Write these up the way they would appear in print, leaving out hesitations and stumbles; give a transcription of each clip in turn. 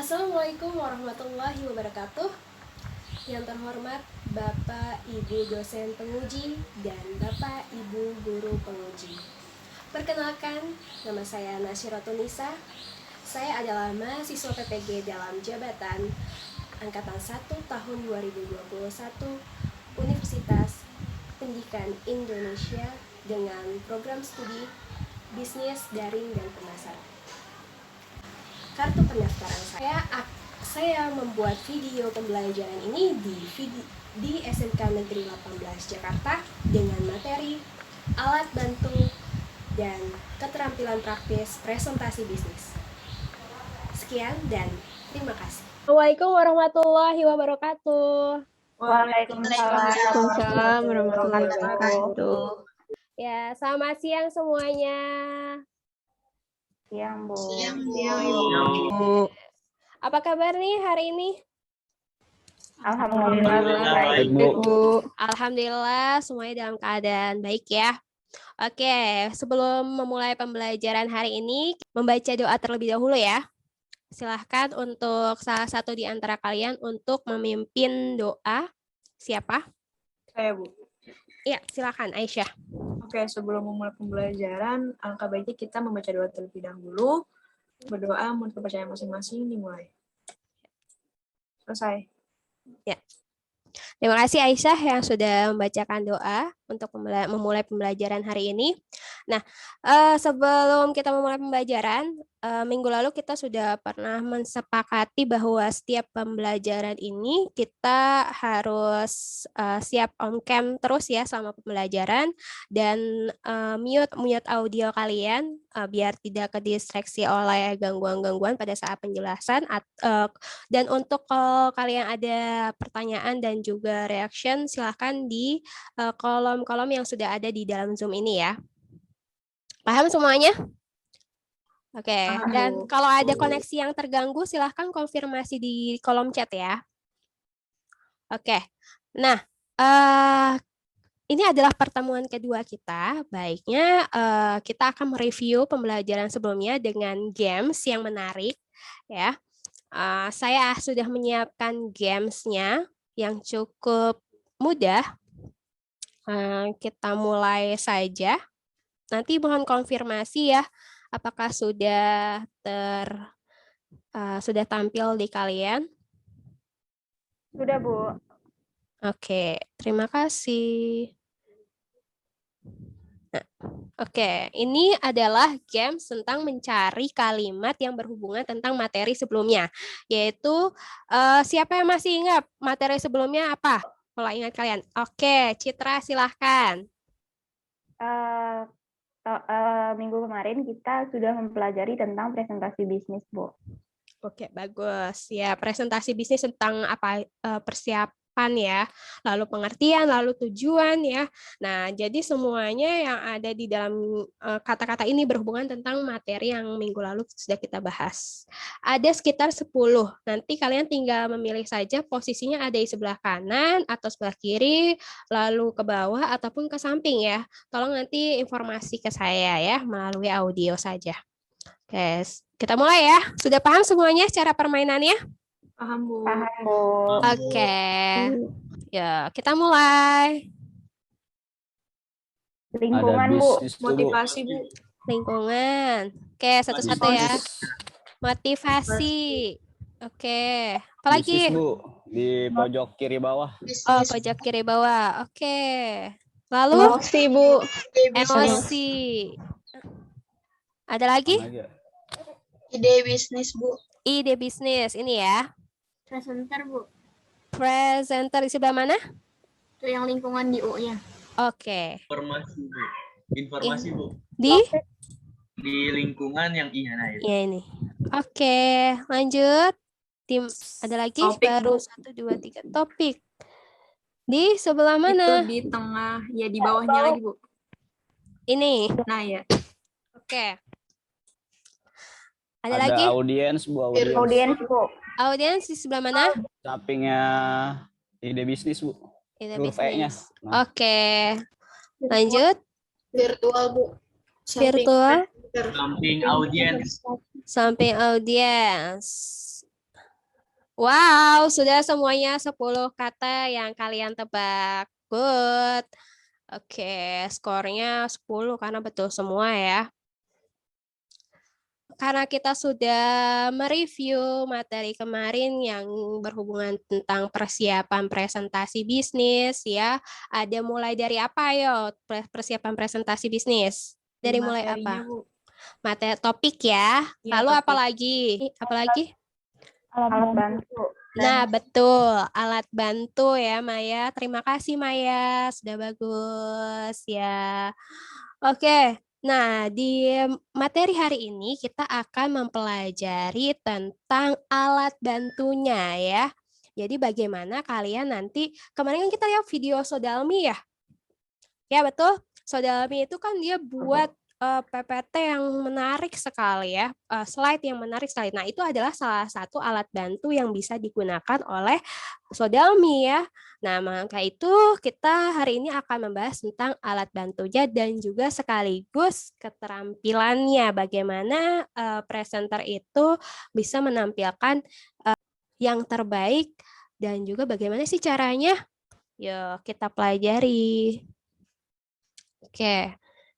Assalamualaikum warahmatullahi wabarakatuh. Yang terhormat Bapak Ibu dosen penguji dan Bapak Ibu guru penguji. Perkenalkan, nama saya Nasyiratun Nisa. Saya adalah mahasiswa PPG dalam jabatan Angkatan 1 tahun 2021 Universitas Pendidikan Indonesia dengan program studi Bisnis Daring dan Pemasaran. Kartu pendaftaran saya membuat video pembelajaran ini di SMK Negeri 18 Jakarta dengan materi alat bantu dan keterampilan praktis presentasi bisnis. Sekian dan terima kasih. Assalamualaikum warahmatullahi wabarakatuh. Waalaikumsalam warahmatullahi wabarakatuh. Ya, selamat siang semuanya. Siang, Bu. Siang, Bu. Apa kabar nih hari ini? Alhamdulillah baik, Bu. Alhamdulillah semuanya dalam keadaan baik ya. Oke, sebelum memulai pembelajaran hari ini, membaca doa terlebih dahulu ya. Silahkan untuk salah satu di antara kalian untuk memimpin doa. Siapa? Saya, Bu. Iya, silakan Aisyah. Oke, sebelum memulai pembelajaran, alangkah baiknya kita membaca doa terlebih dahulu. Berdoa menurut kepercayaan masing-masing, dimulai. Selesai. Ya. Terima kasih Aisyah yang sudah membacakan doa untuk memulai pembelajaran hari ini. Nah, sebelum kita memulai pembelajaran, minggu lalu kita sudah pernah mensepakati bahwa setiap pembelajaran ini kita harus siap on cam terus ya selama pembelajaran dan mute audio kalian biar tidak kedistraksi oleh gangguan-gangguan pada saat penjelasan. Dan untuk kalau kalian ada pertanyaan dan juga reaction, silahkan di kolom-kolom yang sudah ada di dalam Zoom ini ya. Paham semuanya? Oke, dan kalau ada koneksi yang terganggu, silahkan konfirmasi di kolom chat ya. Oke, nah ini adalah pertemuan kedua kita. Baiknya kita akan mereview pembelajaran sebelumnya dengan games yang menarik ya. Saya sudah menyiapkan gamesnya yang cukup mudah. Kita mulai saja. Nanti mohon konfirmasi ya, apakah sudah tampil di kalian? Sudah, Bu. Oke, terima kasih. Nah, oke, ini adalah games tentang mencari kalimat yang berhubungan tentang materi sebelumnya, yaitu siapa yang masih ingat materi sebelumnya apa? Kalau ingat kalian. Oke, Citra silahkan. Minggu kemarin kita sudah mempelajari tentang presentasi bisnis, Bu. Oke, bagus. Ya, presentasi bisnis tentang apa persiapan ya, lalu pengertian, lalu tujuan ya. Nah, jadi semuanya yang ada di dalam kata-kata ini berhubungan tentang materi yang minggu lalu sudah kita bahas. Ada sekitar 10. Nanti kalian tinggal memilih saja posisinya ada di sebelah kanan atau sebelah kiri, lalu ke bawah ataupun ke samping ya. Tolong nanti informasi ke saya ya melalui audio saja. Oke, kita mulai ya. Sudah paham semuanya cara permainannya? Paham, Bu. Paham, Bu. Oke. Ya, kita mulai. Lingkungan, Bu. Motivasi, Bu. Lingkungan. Oke, satu-satu ya. Motivasi. Oke. Apalagi? Bisnis, Bu. Di pojok kiri bawah. Oh, pojok kiri bawah. Oke. Lalu? Emosi, Bu. Emosi. Ada lagi? Ide bisnis, Bu. Ide bisnis. Ini ya. Presenter, Bu. Presenter di sebelah mana? Itu yang lingkungan di U-nya. Oke. Informasi, Bu. Informasi, Bu. Di lingkungan yang iya, nah itu. Iya ini. Oke, lanjut. Tim ada lagi? Topik, Baru Bu. 1, 2, 3. Topik. Di sebelah mana? Itu di tengah, ya di bawahnya lagi, Bu. Ini. Nah, ya. Oke. Ada lagi? Audiens, Bu. Audiens, Bu. Audiens di sebelah mana? Sampingnya ide bisnis, Bu. Ide Huruf E-nya. bisnis. Oke. Lanjut. Virtual, Bu. Virtual. Samping audiens. Samping audiens. Wow, sudah semuanya 10 kata yang kalian tebak. Good. Oke, skornya 10 karena betul semua ya. Karena kita sudah mereview materi kemarin yang berhubungan tentang persiapan presentasi bisnis ya. Ada mulai dari apa yo persiapan presentasi bisnis? Dari mulai Materinya, apa? Bu. Materi topik ya. Iya, Lalu topik. apa lagi? Apa lagi? Alat bantu. Nah, betul. Alat bantu ya, Maya. Terima kasih, Maya. Sudah bagus ya. Oke. Nah, di materi hari ini kita akan mempelajari tentang alat bantunya ya. Jadi bagaimana kalian nanti, kemarin kan kita lihat video Sodalmi ya. Ya, betul. Sodalmi itu kan dia buat PPT yang menarik sekali ya, slide yang menarik sekali. Nah, itu adalah salah satu alat bantu yang bisa digunakan oleh Sodalmi ya. Nah, maka itu kita hari ini akan membahas tentang alat bantunya dan juga sekaligus keterampilannya. Bagaimana presenter itu bisa menampilkan yang terbaik dan juga bagaimana sih caranya? Yuk, kita pelajari. Oke.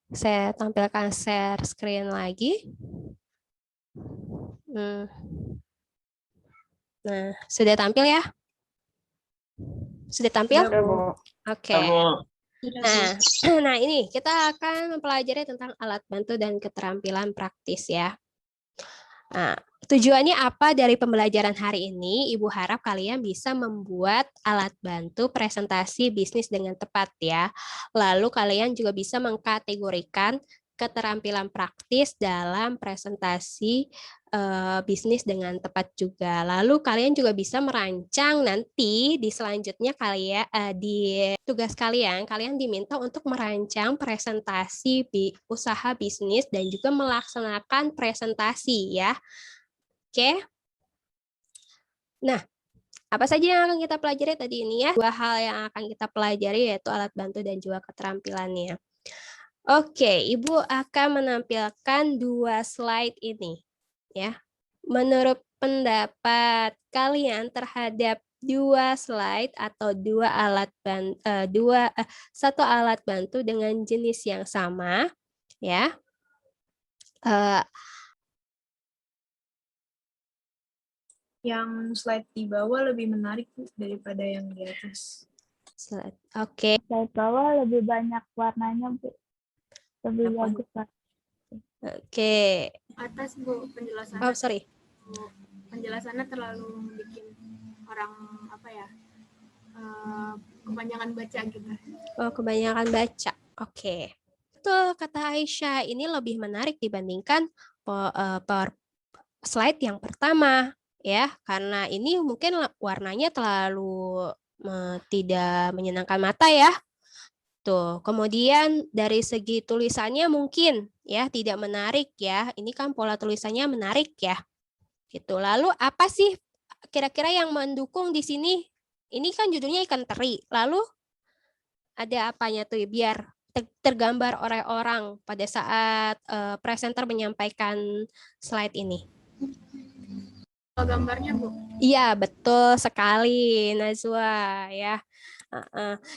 Saya tampilkan share screen lagi. Nah, sudah tampil ya? Sudah tampil? Sudah, Bu. Oke. Nah, Nah, ini kita akan mempelajari tentang alat bantu dan keterampilan praktis ya. Nah, tujuannya apa dari pembelajaran hari ini? Ibu harap kalian bisa membuat alat bantu presentasi bisnis dengan tepat ya. Lalu kalian juga bisa mengkategorikan keterampilan praktis dalam presentasi bisnis dengan tepat juga. Lalu kalian juga bisa merancang nanti di selanjutnya kalian di tugas kalian diminta untuk merancang presentasi usaha bisnis dan juga melaksanakan presentasi ya. Oke. Nah, apa saja yang akan kita pelajari tadi ini ya? 2 hal yang akan kita pelajari yaitu alat bantu dan juga keterampilannya. Oke, Ibu akan menampilkan 2 slide ini ya. Menurut pendapat kalian terhadap 2 slide atau 1 alat bantu dengan jenis yang sama ya. Yang slide di bawah lebih menarik, Bu, daripada yang di atas. Oke. Slide bawah lebih banyak warnanya, Bu. Lebih bagus, Pak. Oke. atas Bu penjelasannya. Oh, sorry. Penjelasannya terlalu bikin orang apa ya? Kebanyakan baca gitu. Oh, kebanyakan baca. Oke. Betul kata Aisyah, ini lebih menarik dibandingkan slide yang pertama ya, karena ini mungkin warnanya terlalu tidak menyenangkan mata ya. Tuh, kemudian dari segi tulisannya mungkin ya tidak menarik ya. Ini kan pola tulisannya menarik ya. Gitu. Lalu apa sih kira-kira yang mendukung di sini? Ini kan judulnya ikan teri. Lalu ada apanya tuh biar tergambar oleh orang pada saat presenter menyampaikan slide ini? Gambarnya Bu. Iya, betul sekali Najwa ya.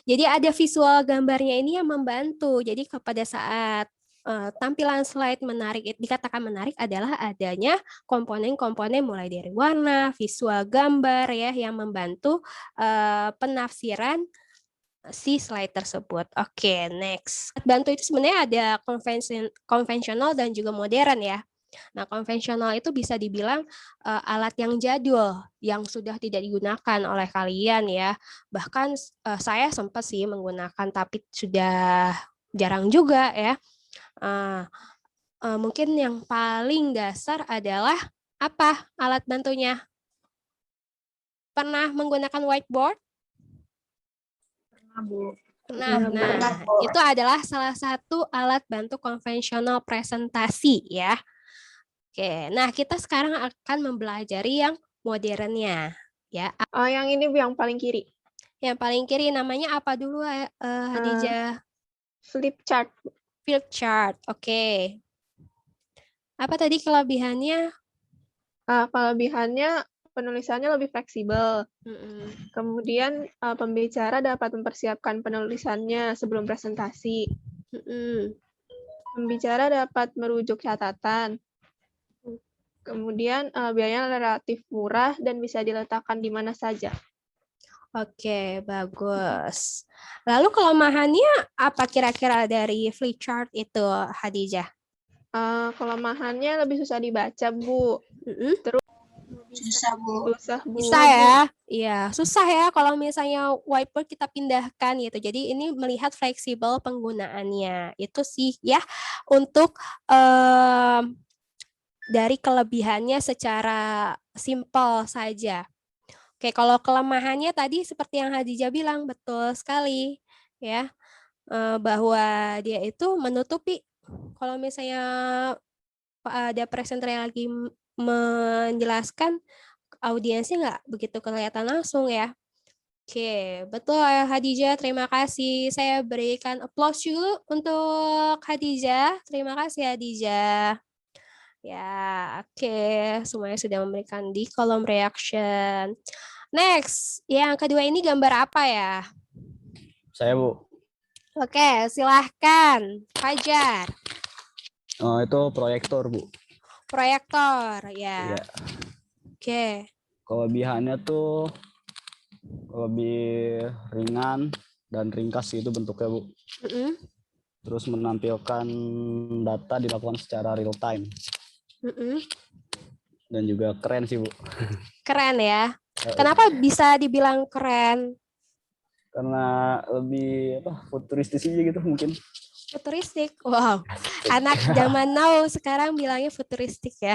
Jadi ada visual gambarnya ini yang membantu. Jadi pada saat tampilan slide menarik, dikatakan menarik adalah adanya komponen-komponen mulai dari warna, visual gambar ya yang membantu penafsiran si slide tersebut. Oke, next. Bantu itu sebenarnya ada konvensional dan juga modern ya. Nah, konvensional itu bisa dibilang alat yang jadul, yang sudah tidak digunakan oleh kalian ya. Bahkan saya sempat sih menggunakan, tapi sudah jarang juga ya. Mungkin yang paling dasar adalah apa alat bantunya? Pernah menggunakan whiteboard? Pernah, Bu. Nah, itu adalah salah satu alat bantu konvensional presentasi ya. Oke, nah kita sekarang akan mempelajari yang modernnya ya. Yang ini yang paling kiri. Yang paling kiri namanya apa dulu Hadijah? Flip chart. Flip chart, oke. Apa tadi kelebihannya? Kelebihannya penulisannya lebih fleksibel. Mm-mm. Kemudian pembicara dapat mempersiapkan penulisannya sebelum presentasi. Mm-mm. Pembicara dapat merujuk catatan. Kemudian biayanya relatif murah dan bisa diletakkan di mana saja. Oke, bagus. Lalu kelemahannya apa kira-kira dari flipchart itu, Hadijah? Kelemahannya lebih susah dibaca, Bu. Mm-mm. Susah, Bu. Bisa ya, iya susah ya kalau misalnya whiteboard kita pindahkan gitu. Jadi ini melihat fleksibel penggunaannya itu sih ya untuk dari kelebihannya secara simpel saja. Oke, kalau kelemahannya tadi seperti yang Hadijah bilang betul sekali ya bahwa dia itu menutupi kalau misalnya ada presenter yang lagi menjelaskan audiensnya nggak begitu kelihatan langsung ya. Oke, betul ya Hadijah. Terima kasih. Saya berikan applause dulu untuk Hadijah. Terima kasih Hadijah. Ya, oke. Semuanya sudah memberikan di kolom reaction. Next, yang kedua ini gambar apa ya? Saya, Bu. Oke, silahkan. Fajar. Oh, itu proyektor, Bu. Proyektor, ya. Iya. Oke. Kelebihannya tuh lebih ringan dan ringkas gitu bentuknya, Bu. Mm-mm. Terus menampilkan data dilakukan secara real time. Mm-mm. Dan juga keren sih, Bu. Keren ya. Kenapa bisa dibilang keren? Karena lebih futuristis aja gitu mungkin. Futuristik. Wow. Anak zaman now sekarang bilangnya futuristik ya.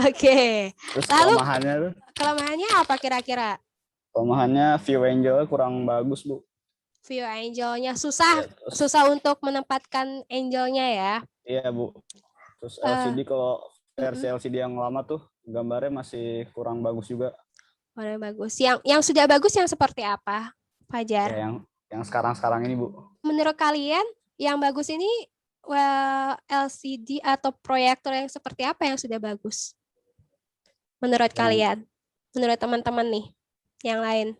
Oke. Terus Lalu kelemahannya apa kira-kira? kelemahannya view angle kurang bagus, Bu. View angle-nya susah untuk menempatkan angle-nya ya. Iya, Bu. Terus LCD kalau versi LCD yang lama tuh gambarnya masih kurang bagus juga. Kurang bagus. Yang sudah bagus yang seperti apa, Fajar? Ya, yang sekarang ini, Bu. Menurut kalian yang bagus ini LCD atau proyektor yang seperti apa yang sudah bagus? Menurut kalian? Menurut teman-teman nih yang lain?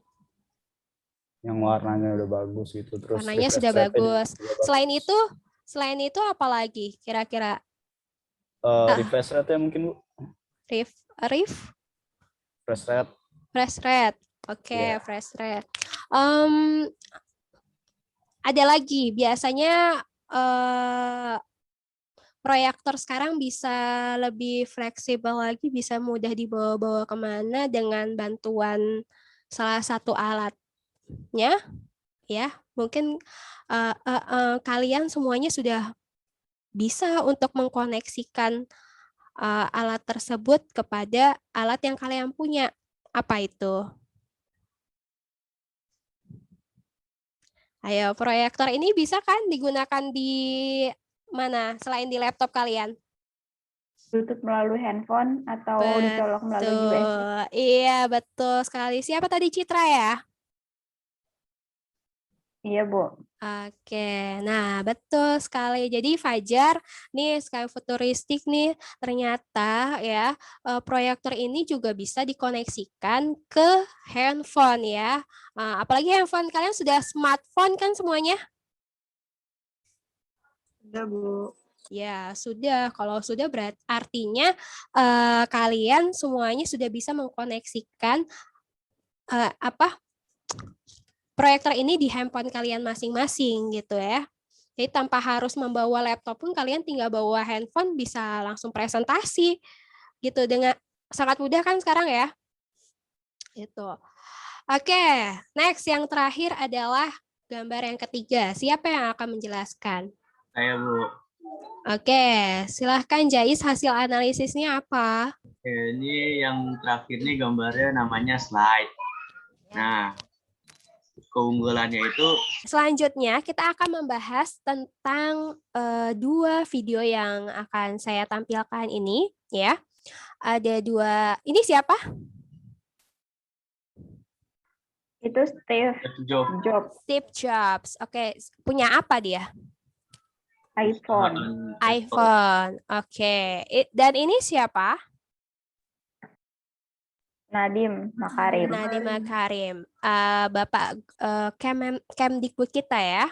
Yang warnanya udah bagus gitu. Terus warnanya sudah bagus. Selain itu apa lagi kira-kira? Refresh rate ya mungkin, Bu. Refresh rate. Oke, refresh rate. Ada lagi biasanya proyektor sekarang bisa lebih fleksibel lagi, bisa mudah dibawa-bawa kemana dengan bantuan salah satu alatnya. Ya, mungkin kalian semuanya sudah bisa untuk mengkoneksikan alat tersebut kepada alat yang kalian punya. Apa itu? Ayo, proyektor ini bisa kan digunakan di mana selain di laptop kalian? Bluetooth melalui handphone atau dicolok melalui USB. Iya, betul sekali. Siapa tadi, Citra ya? Iya, Bu. Oke, nah betul sekali. Jadi Fajar, nih sekali futuristik nih, ternyata ya proyektor ini juga bisa dikoneksikan ke handphone ya. Apalagi handphone kalian sudah smartphone kan semuanya? Sudah, Bu. Ya, sudah. Kalau sudah berarti artinya kalian semuanya sudah bisa mengkoneksikan proyektor ini di handphone kalian masing-masing gitu ya. Jadi tanpa harus membawa laptop pun kalian tinggal bawa handphone bisa langsung presentasi gitu dengan sangat mudah kan sekarang ya. Itu. Oke, next yang terakhir adalah gambar yang ketiga. Siapa yang akan menjelaskan? Saya, Bu. Oke, silahkan Jais, hasil analisisnya apa? Ini yang terakhir nih gambarnya namanya slide. Nah, keunggulannya itu selanjutnya kita akan membahas tentang dua video yang akan saya tampilkan ini ya. Ada dua. Ini siapa? Itu Steve Jobs. Steve Jobs. Oke, punya apa dia? iPhone. iPhone. Oke. Dan ini siapa? Nadiem Makarim. Nadiem Makarim. Bapak Kemdikbud kita ya.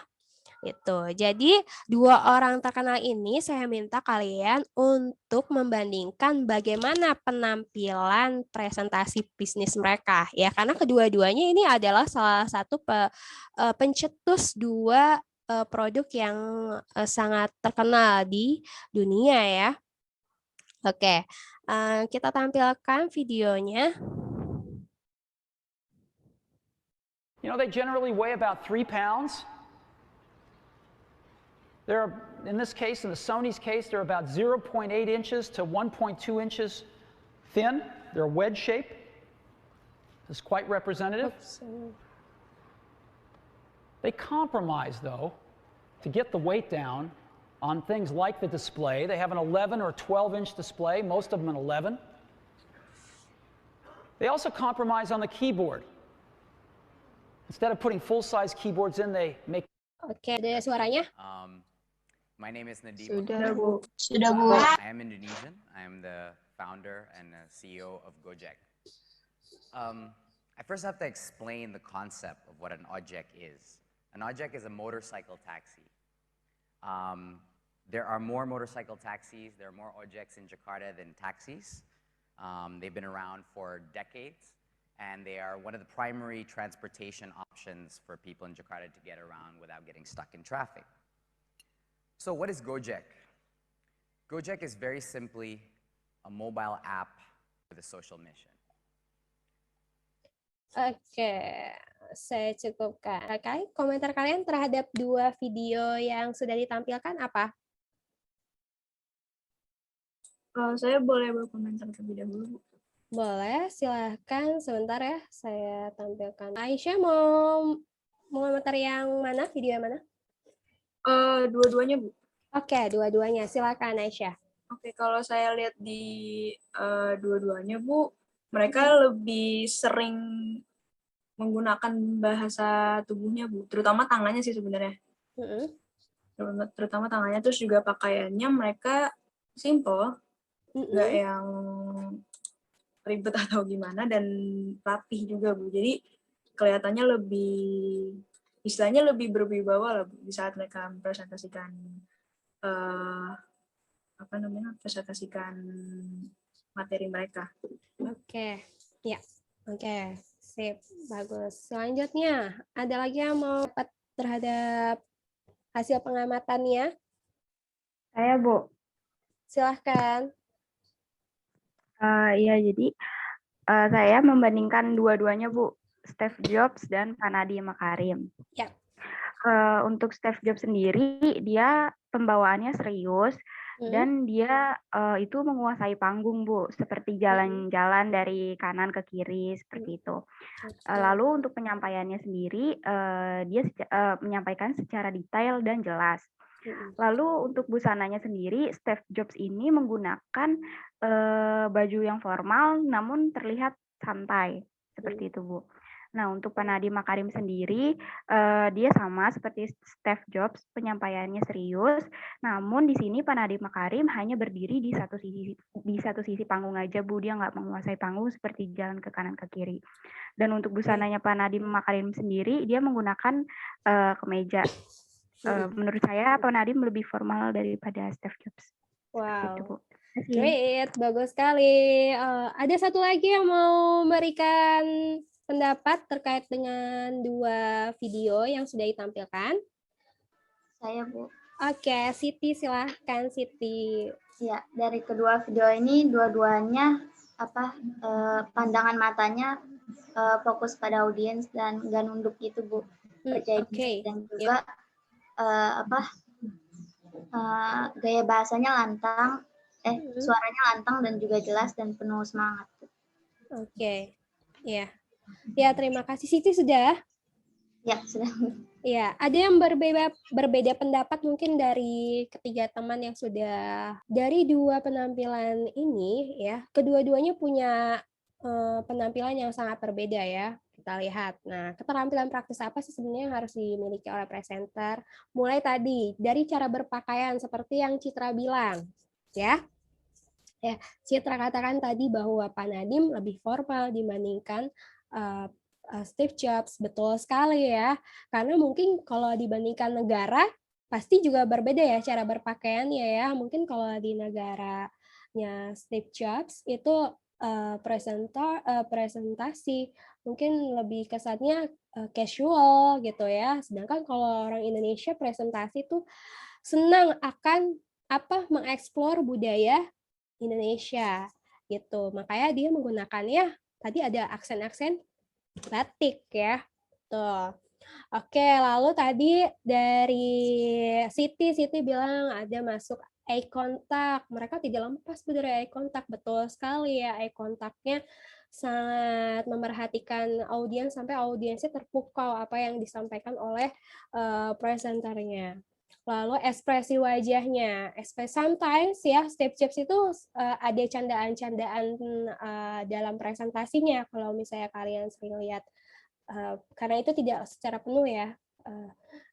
Itu. Jadi dua orang terkenal ini saya minta kalian untuk membandingkan bagaimana penampilan presentasi bisnis mereka ya, karena kedua-duanya ini adalah salah satu pencetus dua produk yang sangat terkenal di dunia ya. Oke, kita tampilkan videonya. You know, they generally weigh about 3 pounds. They're, in this case, in the Sony's case, they're about 0.8 inches to 1.2 inches thin. They're wedge shape. It's quite representative. They compromise, though, to get the weight down on things like the display. They have an 11 or 12-inch display, most of them an 11. They also compromise on the keyboard. Instead of putting full-size keyboards in, they make... Oke, ada suaranya. My name is Nadiem. Sudah, Bu. Sudah, Bu. I am Indonesian. I am the founder and the CEO of Gojek. I first have to explain the concept of what an ojek is. An ojek is a motorcycle taxi. There are more motorcycle taxis, there are more ojeks in Jakarta than taxis. They've been around for decades, and they are one of the primary transportation options for people in Jakarta to get around without getting stuck in traffic. So what is Gojek? Gojek is very simply a mobile app with a social mission. Oke, saya cukupkan. Oke, komentar kalian terhadap dua video yang sudah ditampilkan apa? Saya boleh berkomentar terlebih dahulu. Boleh, silahkan. Sebentar ya, saya tampilkan. Aisyah mau komentar yang mana? Video yang mana? Dua-duanya, Bu. Oke, dua-duanya. Silakan Aisyah. Oke, kalau saya lihat di dua-duanya, Bu, mereka lebih sering menggunakan bahasa tubuhnya, Bu. Terutama tangannya sih sebenarnya. Terutama tangannya, terus juga pakaiannya mereka simple, nggak yang ribet atau gimana, dan rapih juga, Bu. Jadi kelihatannya lebih, istilahnya lebih berwibawa lah, Bu, di saat mereka mempresentasikan presentasikan materi mereka. Oke, ya, oke, sip, bagus. Selanjutnya, ada lagi yang mau dapat terhadap hasil pengamatannya? Saya, Bu. Silahkan. Iya, jadi saya membandingkan dua-duanya, Bu. Steve Jobs dan Pak Nadiem Makarim. Ya. Untuk Steve Jobs sendiri, dia pembawaannya serius, dan dia itu menguasai panggung, Bu, seperti jalan-jalan dari kanan ke kiri, seperti itu. Lalu untuk penyampaiannya sendiri, dia menyampaikan secara detail dan jelas. Lalu untuk busananya sendiri, Steve Jobs ini menggunakan baju yang formal, namun terlihat santai, seperti itu, Bu. Nah, untuk Pak Nadiem Makarim sendiri, dia sama seperti Steve Jobs, penyampaiannya serius. Namun di sini Pak Nadiem Makarim hanya berdiri di satu sisi panggung aja, Bu. Dia nggak menguasai panggung seperti jalan ke kanan ke kiri. Dan untuk busananya Pak Nadiem Makarim sendiri, dia menggunakan kemeja. Menurut saya Pak Nadiem lebih formal daripada Steve Jobs. Wow. Gitu, Bu. Great, bagus sekali. Ada satu lagi yang mau memberikan pendapat terkait dengan dua video yang sudah ditampilkan? Saya, Bu. Oke, Siti, silahkan Siti. Ya, dari kedua video ini dua-duanya pandangan matanya fokus pada audiens dan nggak nunduk gitu, Bu. Percaya diri, dan juga gaya bahasanya lantang, suaranya lantang dan juga jelas dan penuh semangat. Oke, ya. Ya, terima kasih. Siti sudah? Ya, sudah. Ya, ada yang berbeda pendapat mungkin dari ketiga teman yang sudah. Dari dua penampilan ini, ya, kedua-duanya punya penampilan yang sangat berbeda ya. Kita lihat. Nah, keterampilan praktis apa sih sebenarnya yang harus dimiliki oleh presenter? Mulai tadi dari cara berpakaian seperti yang Citra bilang, ya. Ya, Citra katakan tadi bahwa Pak Nadiem lebih formal dibandingkan Steve Jobs. Betul sekali ya. Karena mungkin kalau dibandingkan negara, pasti juga berbeda ya cara berpakaiannya ya. Mungkin kalau di negaranya Steve Jobs itu presentasi mungkin lebih kesannya casual gitu ya. Sedangkan kalau orang Indonesia presentasi tuh senang akan mengeksplor budaya Indonesia gitu. Makanya dia menggunakannya tadi ada aksen-aksen batik ya. Tuh. Oke, lalu tadi dari Siti bilang ada masuk eye contact. Mereka tidak lepas dari eye contact. Betul sekali ya, eye contact-nya sangat memerhatikan audiens sampai audiensnya terpukau apa yang disampaikan oleh presenternya. Lalu ekspresi wajahnya, sometimes ya Steve Jobs itu ada candaan-candaan dalam presentasinya kalau misalnya kalian sering lihat, karena itu tidak secara penuh ya.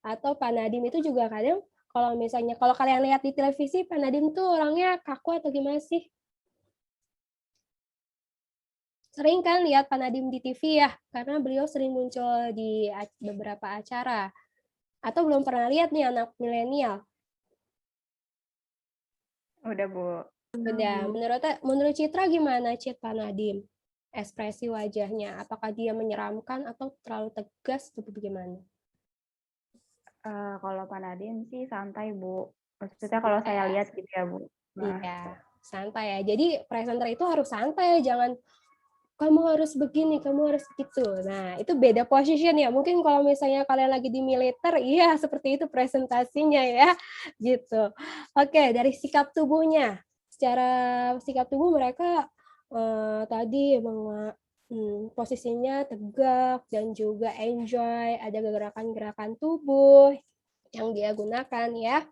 Atau Pak Nadiem itu juga kadang kalau misalnya kalau kalian lihat di televisi Pak Nadiem tuh orangnya kaku atau gimana sih? Sering kan lihat Pak Nadiem di TV ya, karena beliau sering muncul di beberapa acara. Atau belum pernah lihat nih anak milenial? Udah, Bu. Udah. Menurut Citra gimana Pak Nadiem? Ekspresi wajahnya, apakah dia menyeramkan atau terlalu tegas atau bagaimana? Kalau Pak Nadiem sih santai, Bu. Maksudnya kalau saya lihat gitu ya, Bu. Iya, santai ya. Jadi presenter itu harus santai, jangan kamu harus begini, kamu harus gitu. Nah, itu beda position ya. Mungkin kalau misalnya kalian lagi di militer, iya seperti itu presentasinya ya, gitu. Oke, dari sikap tubuhnya. Secara sikap tubuh mereka tadi posisinya tegak dan juga enjoy, ada gerakan-gerakan tubuh yang dia gunakan ya.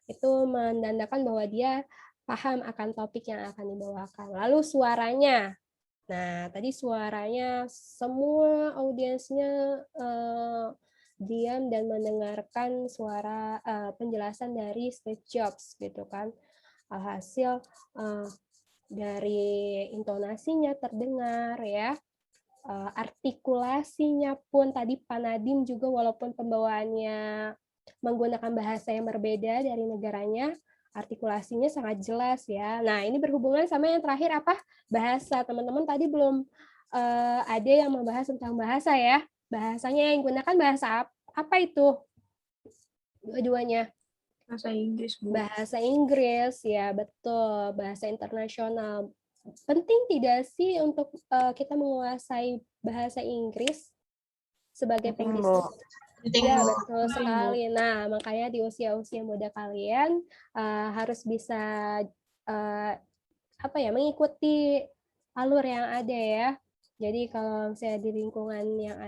Itu menandakan bahwa dia paham akan topik yang akan dibawakan. Lalu suaranya. Nah, tadi suaranya semua audiensnya diam dan mendengarkan suara penjelasan dari Steve Jobs gitu kan. Alhasil dari intonasinya terdengar ya. Artikulasinya pun tadi Pak Nadiem juga walaupun pembawaannya menggunakan bahasa yang berbeda dari negaranya, artikulasinya sangat jelas ya. Nah, ini berhubungan sama yang terakhir apa? Bahasa. Teman-teman tadi belum ada yang membahas tentang bahasa ya. Bahasanya yang digunakan bahasa apa itu? Dua-duanya. Bahasa Inggris, Bu. Bahasa Inggris, ya betul. Bahasa internasional. Penting tidak sih untuk kita menguasai bahasa Inggris sebagai pembisnis? Ya, betul sekali. Nah, makanya di usia-usia muda kalian harus bisa mengikuti alur yang ada ya. Jadi kalau misalnya di lingkungan yang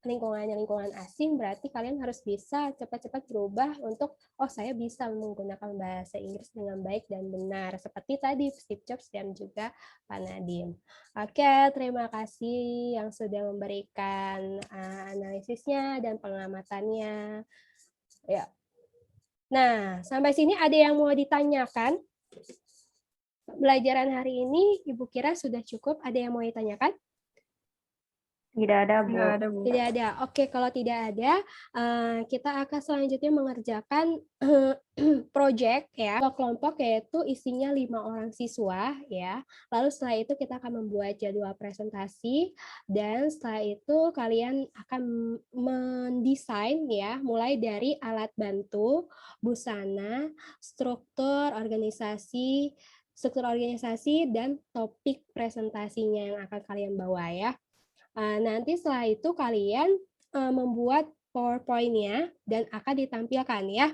lingkungan asing, berarti kalian harus bisa cepat-cepat berubah untuk saya bisa menggunakan bahasa Inggris dengan baik dan benar seperti tadi Steve Jobs dan juga Pak Nadiem. Oke, terima kasih yang sudah memberikan analisisnya dan pengamatannya. Ya. Nah, sampai sini ada yang mau ditanyakan? Pembelajaran hari ini Ibu kira sudah cukup. Ada yang mau ditanyakan? Tidak ada, Bu. Tidak ada. Oke, kalau tidak ada, kita akan selanjutnya mengerjakan project ya. Kelompok yaitu isinya 5 orang siswa ya. Lalu setelah itu kita akan membuat jadwal presentasi dan setelah itu kalian akan mendesain ya, mulai dari alat bantu, busana, struktur organisasi dan topik presentasinya yang akan kalian bawa ya. Nanti setelah itu kalian membuat PowerPoint-nya dan akan ditampilkan ya.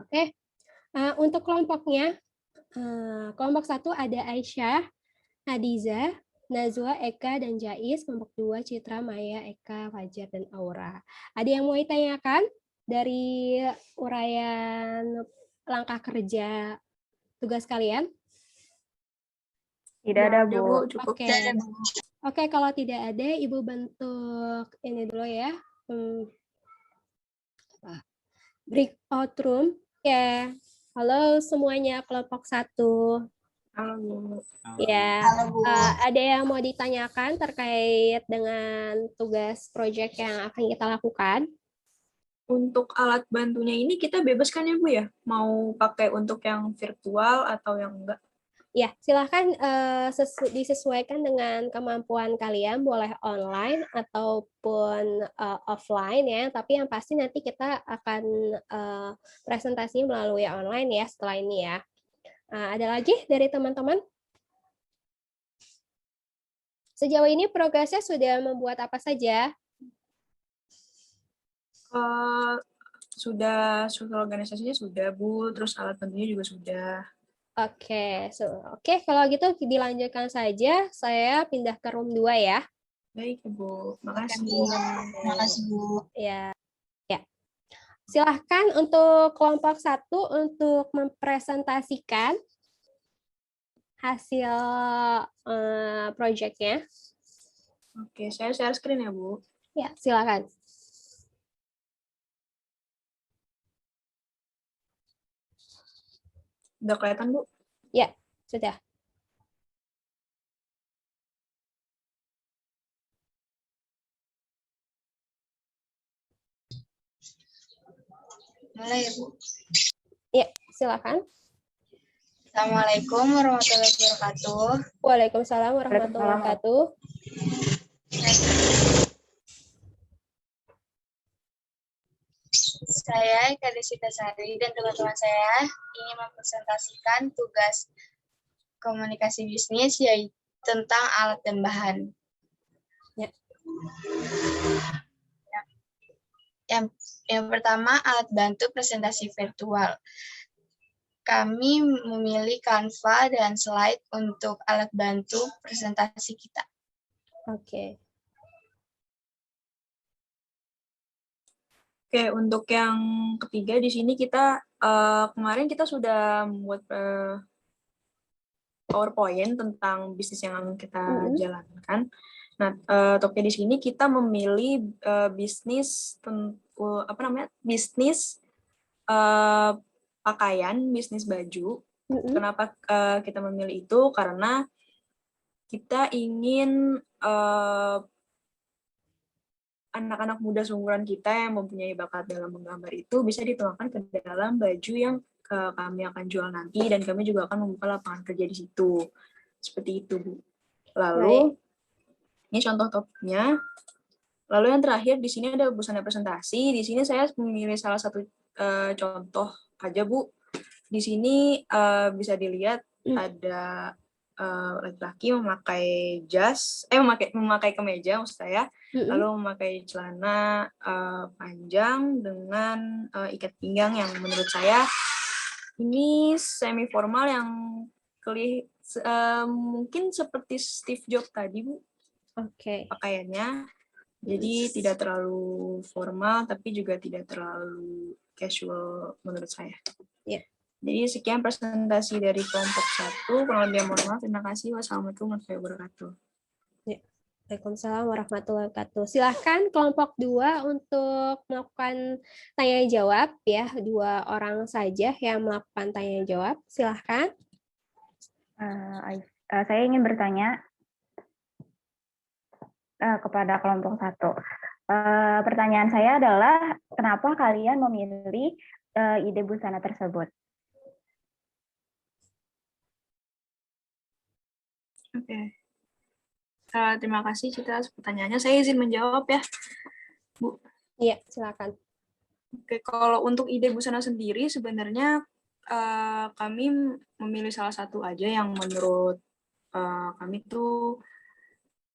Oke. Untuk kelompoknya, kelompok 1 ada Aisyah, Hadiza, Nazwa, Eka, dan Jais. Kelompok 2 Citra, Maya, Eka, Fajar, dan Aura. Ada yang mau ditanyakan dari uraian langkah kerja tugas kalian? Tidak ada, Bu. Oke. Oke, kalau tidak ada, Ibu bentuk ini dulu ya. Breakout room. Ya. Halo semuanya, kelompok 1. Halo, Bu. Ya, Halo, Bu. ada yang mau ditanyakan terkait dengan tugas proyek yang akan kita lakukan? Untuk alat bantunya ini kita bebas kan ya, Bu ya? Mau pakai untuk yang virtual atau yang enggak? Ya, silahkan disesuaikan dengan kemampuan kalian, boleh online ataupun offline ya. Tapi yang pasti nanti kita akan presentasinya melalui online ya setelah ini ya. Ada lagi dari teman-teman? Sejauh ini progresnya sudah membuat apa saja? Sudah, struktur organisasinya sudah, Bu. Terus alat bantunya juga sudah. Oke, kalau gitu dilanjutkan saja. Saya pindah ke room 2 ya. Baik, Bu. Makasih. Makasih, Bu. Ya. Silahkan untuk kelompok 1 untuk mempresentasikan hasil proyeknya. Oke, saya share screen ya, Bu. Ya, silakan. Udah kelihatan, Bu? Ya, sudah. Mulai ya, Bu. Ya, silakan. Assalamualaikum warahmatullahi wabarakatuh. Waalaikumsalam warahmatullahi wabarakatuh. Saya Eka Desita Sari dan teman-teman saya ingin mempresentasikan tugas komunikasi bisnis yaitu tentang alat dan bahan. Ya. Yang pertama, alat bantu presentasi virtual. Kami memilih Canva dan slide untuk alat bantu presentasi kita. Oke. Oke, untuk yang ketiga di sini kita kemarin kita sudah membuat PowerPoint tentang bisnis yang kita jalankan. Nah, topiknya di sini kita memilih bisnis bisnis pakaian, bisnis baju. Kenapa kita memilih itu? Karena kita ingin anak-anak muda seumuran kita yang mempunyai bakat dalam menggambar itu bisa dituangkan ke dalam baju yang kami akan jual nanti, dan kami juga akan membuka lapangan kerja di situ. Seperti itu, Bu. Lalu, ini contoh topiknya. Lalu yang terakhir, di sini ada busana presentasi. Di sini saya memilih salah satu contoh aja, Bu. Di sini bisa dilihat ada laki-laki memakai jas, memakai kemeja maksud saya, lalu memakai celana panjang dengan ikat pinggang yang menurut saya ini semi formal yang mungkin seperti Steve Jobs tadi, Bu. Oke. Pakaiannya, jadi tidak terlalu formal tapi juga tidak terlalu casual menurut saya. Yeah. Jadi sekian presentasi dari kelompok 1. Kurang lebih mohon maaf. Terima kasih. Wassalamualaikum warahmatullahi wabarakatuh. Ya. Waalaikumsalam warahmatullahi wabarakatuh. Silahkan kelompok 2 untuk melakukan tanya jawab ya. 2 orang saja yang melakukan tanya jawab. Silahkan. Saya ingin bertanya kepada kelompok 1. Pertanyaan saya adalah kenapa kalian memilih ide busana tersebut? Oke. Terima kasih Citra atas pertanyaannya. Saya izin menjawab ya, Bu. Iya, silakan. Oke, kalau untuk ide busana sendiri sebenarnya kami memilih salah satu aja yang menurut kami tuh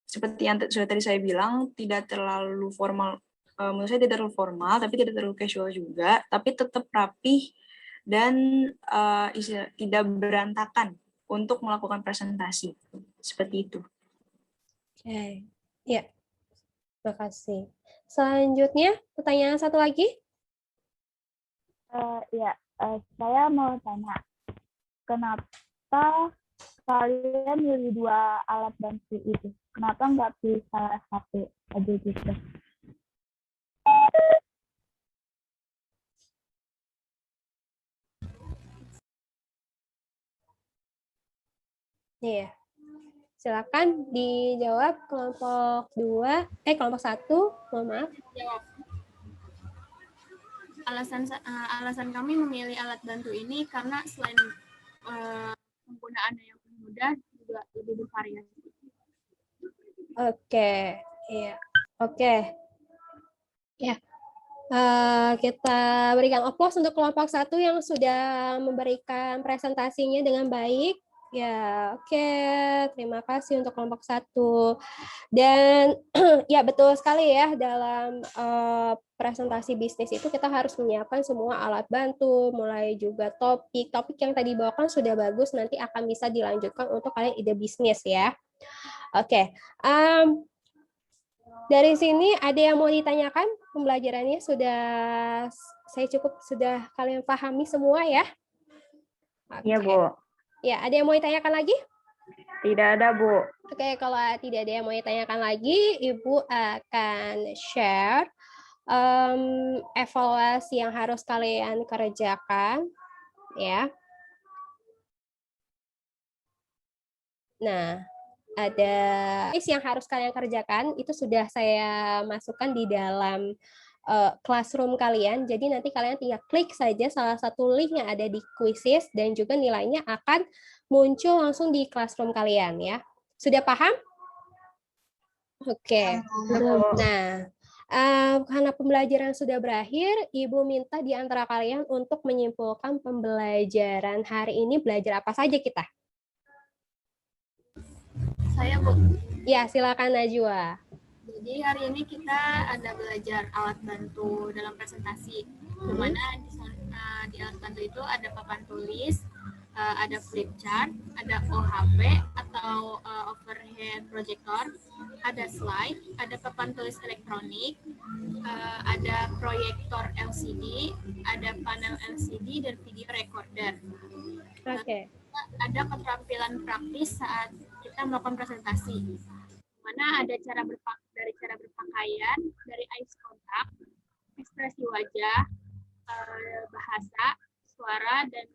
seperti yang sudah tadi saya bilang tidak terlalu formal. Menurut saya tidak terlalu formal, tapi tidak terlalu casual juga, tapi tetap rapih dan tidak berantakan untuk melakukan presentasi. Seperti itu. Oke, ya, terima kasih. Selanjutnya, pertanyaan satu lagi. Saya mau tanya, kenapa kalian milih 2 alat bantu itu? Kenapa nggak pilih salah satu aja gitu? Iya. Silakan dijawab kelompok 2, kelompok 1, mohon maaf. Jawab. Alasan kami memilih alat bantu ini karena selain penggunaannya yang mudah, juga lebih bervariasi. Oke, iya. Oke. Ya. Kita berikan aplaus untuk kelompok 1 yang sudah memberikan presentasinya dengan baik. Ya, oke. Terima kasih untuk kelompok 1. Dan ya betul sekali ya, dalam presentasi bisnis itu kita harus menyiapkan semua alat bantu, mulai juga topik yang tadi dibawakan sudah bagus, nanti akan bisa dilanjutkan untuk kalian ide bisnis ya. Oke. Dari sini ada yang mau ditanyakan? Pembelajarannya sudah kalian pahami semua ya? Iya, Bu. Ya, ada yang mau ditanyakan lagi? Tidak ada, Bu. Oke, kalau tidak ada yang mau ditanyakan lagi, Ibu akan share evaluasi yang harus kalian kerjakan, ya. Nah, ada yang harus kalian kerjakan, itu sudah saya masukkan di dalam classroom kalian. Jadi nanti kalian tinggal klik saja salah satu link yang ada di quizzes dan juga nilainya akan muncul langsung di classroom kalian ya. Sudah paham? Oke. Nah, karena pembelajaran sudah berakhir, Ibu minta di antara kalian untuk menyimpulkan pembelajaran hari ini belajar apa saja kita? Saya, Bu. Ya, silakan Najwa. Jadi hari ini kita ada belajar alat bantu dalam presentasi, di mana di alat bantu itu ada papan tulis, ada flip chart, ada OHP atau overhead projector, ada slide, ada papan tulis elektronik, ada proyektor LCD, ada panel LCD dan video recorder. Oke. Ada keterampilan praktis saat kita melakukan presentasi, mana ada dari cara berpakaian, dari eye contact, ekspresi wajah, bahasa, suara, dan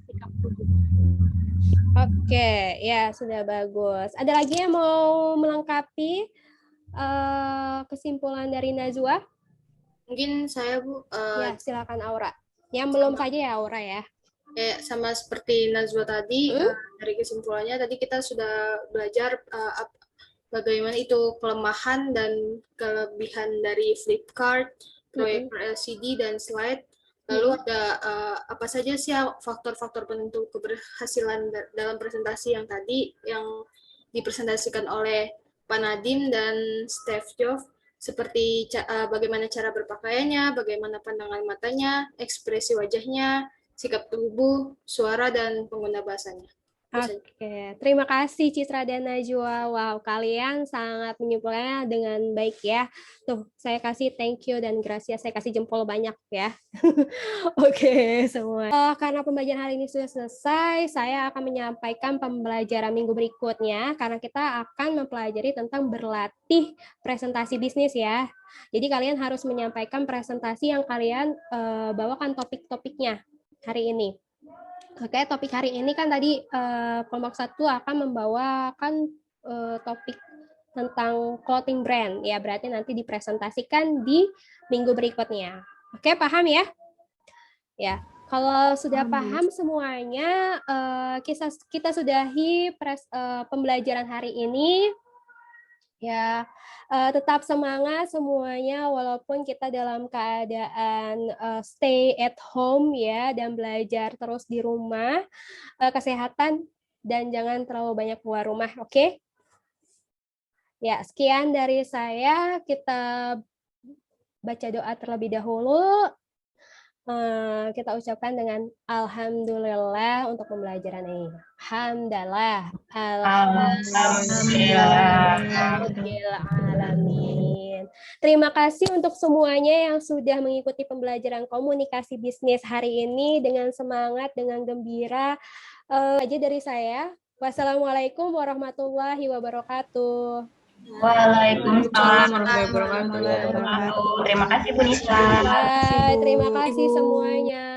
sikap tubuh. Oke, ya sudah bagus. Ada lagi yang mau melengkapi kesimpulan dari Najwa? Mungkin saya, Bu. Ya, silakan Aura. Yang belum saja ya Aura ya. Sama seperti Najwa tadi, dari kesimpulannya tadi kita sudah belajar bagaimana itu kelemahan dan kelebihan dari flip chart, proyektor LCD, dan slide. Lalu ada apa saja sih faktor-faktor penentu keberhasilan dalam presentasi yang tadi yang dipresentasikan oleh Pak Nadiem dan Steve Jobs, seperti bagaimana cara berpakaiannya, bagaimana pandangan matanya, ekspresi wajahnya, sikap tubuh, suara, dan pengguna bahasanya. Oke, terima kasih Citra dan Najwa. Wow, kalian sangat menyimpulkannya dengan baik ya. Tuh, saya kasih thank you dan gracias, saya kasih jempol banyak ya. Oke, semua. Karena pembelajaran hari ini sudah selesai, saya akan menyampaikan pembelajaran minggu berikutnya karena kita akan mempelajari tentang berlatih presentasi bisnis ya. Jadi kalian harus menyampaikan presentasi yang kalian bawakan topik-topiknya hari ini. Oke, topik hari ini kan tadi kelompok 1 akan membawakan topik tentang clothing brand. Ya, berarti nanti dipresentasikan di minggu berikutnya. Oke, paham ya? Ya, kalau sudah paham semuanya, kita sudahi pembelajaran hari ini. Ya, tetap semangat semuanya walaupun kita dalam keadaan stay at home ya dan belajar terus di rumah, kesehatan dan jangan terlalu banyak keluar rumah, oke? Ya, sekian dari saya, kita baca doa terlebih dahulu. Kita ucapkan dengan alhamdulillah untuk pembelajaran ini. Alhamdulillah. Alhamdulillah. Terima kasih untuk semuanya yang sudah mengikuti pembelajaran komunikasi bisnis hari ini dengan semangat, dengan gembira. Aja dari saya. Wassalamualaikum warahmatullahi wabarakatuh. Waalaikumsalam warahmatullahi wabarakatuh. Terima kasih Bu Nisa. Terima kasih semuanya.